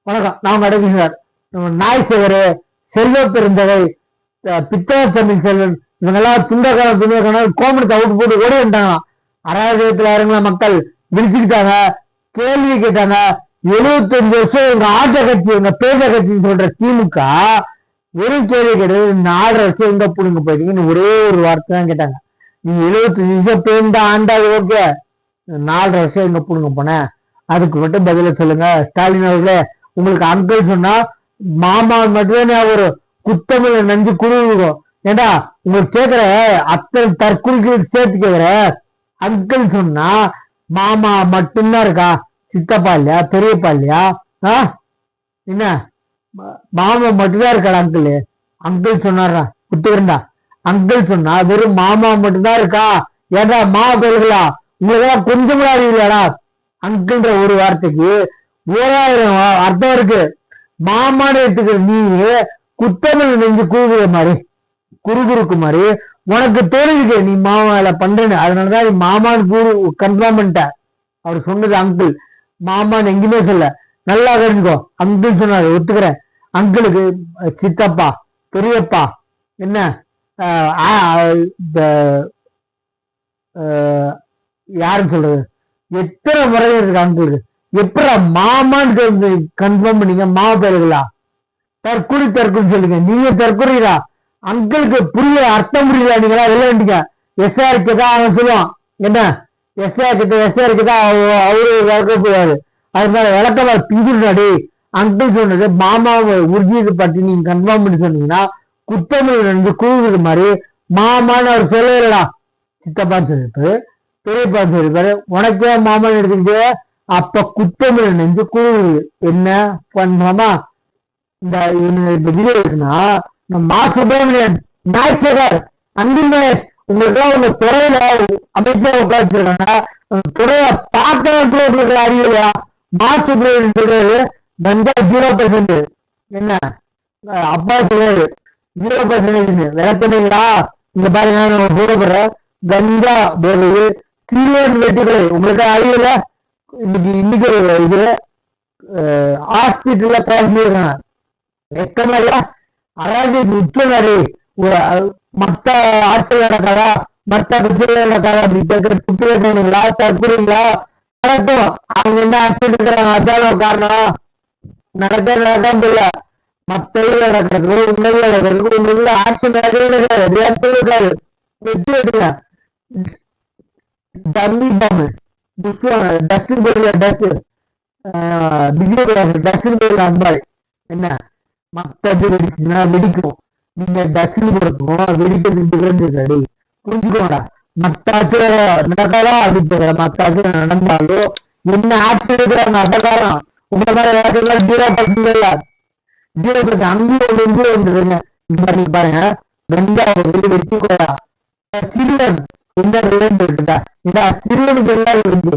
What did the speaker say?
வணக்கம். நான் கடைசியார். நாய் சேகரு, செல்வ பெருந்தகை, பித்தள தமிழ் செல்வன் இவங்கெல்லாம் துண்டக்கான கோமணத்தை அவுட்டு போட்டு ஓடி வந்துட்டாங்களாம். அராஜகத்துல இறங்கின மக்கள் விழிச்சுக்கிட்டாங்க, கேள்வி கேட்டாங்க. 75 வருஷம் இவங்க ஆட்ட கட்சி, இவங்க பேச கட்சின்னு சொல்ற திமுக வெறும் கேள்வி கேட்டது. 4.5 வருஷம் எங்க புடுங்க போயிட்டீங்கன்னு ஒரே ஒரு வார்த்தை தான் கேட்டாங்க. நீ 75 வருஷம் பேருந்தா ஆண்டாது, ஓகே, 4.5 வருஷம் எங்க புடுங்க போன, அதுக்கு மட்டும் பதில சொல்லுங்க. ஸ்டாலின் அவர்களே, உங்களுக்கு அங்கிள் சொன்னா மாமா மட்டுமே ஒரு குத்தமிழ நஞ்சு குழுவுக்கும். ஏண்டா உங்களுக்கு கேக்குற அத்தனை தற்கொலைக்கு சேர்த்து கேக்குற, அங்கிள் சொன்னா மாமா மட்டும்தான் இருக்கா, சித்தப்பா இல்லையா, பெரியப்பா இல்லையா? என்ன மாமா மட்டும்தான் இருக்காடா அங்கிள்? அங்கிள் சொன்னாரா குத்துக்கிறா? அங்கிள் சொன்னா வெறும் மாமா மட்டும்தான் இருக்கா? ஏடா மா பேருங்களா, உங்களுக்கு கொஞ்சம் கூட அறிவில்லையாடா? அங்கிள்ன்ற ஒரு வார்த்தைக்கு 1000 அர்த்தம் இருக்கு. மாமான்னு எடுத்துக்கிற நீ குத்தமிழ் நெஞ்சு குறுகுற மாதிரி குறுகுறுக்கு மாதிரி உனக்கு தோணுது நீ மாமாவில பண்றேன்னு. அதனாலதான் நீ மாமான்னு கன்ஃபார்ம் பண்ணிட்ட. அவர் சொன்னது அங்கிள், மாமான்னு எங்கேயுமே சொல்ல. நல்லா தெரிஞ்சுக்கோ, அங்கிள் சொன்னாரு, ஒத்துக்கிறேன். அங்கிளுக்கு சித்தப்பா, பெரியப்பா, என்ன யாருன்னு சொல்றது, எத்தனை முறை இருக்கு அங்கிளுக்கு. எப்படா மாமான்னு கன்ஃபார்ம் பண்ணீங்க? மாமா பேருங்களா? தற்கொலை சொல்லுங்க. நீங்க தற்கொலைடா. அங்கிளுக்கு புரிய அர்த்தம் புரியல. நீங்களா விளையாண்டீங்க. எஸ்ஆருக்கு தான் அவன் சொல்லுவான். என்ன எஸ்ஆருக்கு தான் அவரு விளக்கப்படாது. அதனால விளக்கமா பிஞ்சுடாடி. அங்கிள் சொன்னது மாமாவை உறுதியை பற்றி நீங்க கன்ஃபார்ம் பண்ணி சொன்னீங்கன்னா குத்தமிழ் வந்து குழுவுக்கு மாதிரி மாமான்னு அவர் சொல்லலடா. சித்தப்பான்னு சொல்லிருப்பாரு, பெரியப்பான்னு சொல்லிருப்பாரு, உனக்கே மாமான்னு எடுத்துக்கிட்டு அப்ப குத்தமிழ் நெஞ்சு குழு என்ன பண்ணுமா? இந்த வீடியோ இருக்குன்னா சுப்பிரமணியன் நாய்ச்சகர் அன்பிமேஷ் உங்களுக்கு உங்க துறையில அமைச்சர் உட்காந்துருக்காங்க. துறைய பார்க்க அறிவில்லையா? சுப்பிரமணியன் சொல்றாரு கஞ்சா 0%. என்ன அப்பா சொல்றாரு 0% விளக்குனீங்களா? இங்க பாருங்க, நம்ம போடப்படுற கஞ்சா போடுறது சிறுவன் வெட்டுகளை உங்களுக்கு அறிவில்லை. இன்னைக்கு இது ஹாஸ்பிட்டல்ல பேசிருக்காங்க. வெக்கமல்ல, அதாவது உச்சநாடு மத்த ஆட்கள் நடக்காதா, மத்த பிரச்சனை நடக்காதா அப்படி கேட்கறீங்களா? தற்கொலைங்களா? நடக்கும். அவங்க என்ன ஆட்சிட்டு இருக்கிறாங்க, அதான் காரணம். நடக்காம இல்ல, மத்த நடக்கிறது உண்மையில நடக்கிறது உண்மையில ஆட்சி நடக்கிறது. வெற்றி வெட்டுங்க. டம்மி பாம்பு டஸ்டின் போடுற டஸ்டின் போடுற அம்பாள் என்ன மத்தது வெடிச்சுன்னா வெடிக்கும். நீங்க டஸ்டின் போடுறதுக்கும் வெடிக்கிறது புரிஞ்சுக்கோடா. மத்த ஆட்சி நடக்காதா அப்படி மத்த ஆட்சி நடந்தாலும் என்ன ஆட்சி எடுக்கிறாங்க அதெல்லாம் உங்களை மாதிரி 0% இல்ல, 0%. அங்கேயும் ஒன்று வந்துருங்க. நீ பாருங்க, கங்கா வெட்டிக்கூடா சிறுவன் எந்த இருக்குதா? இந்த சிறுவனுக்கு எல்லாம் இருக்கு.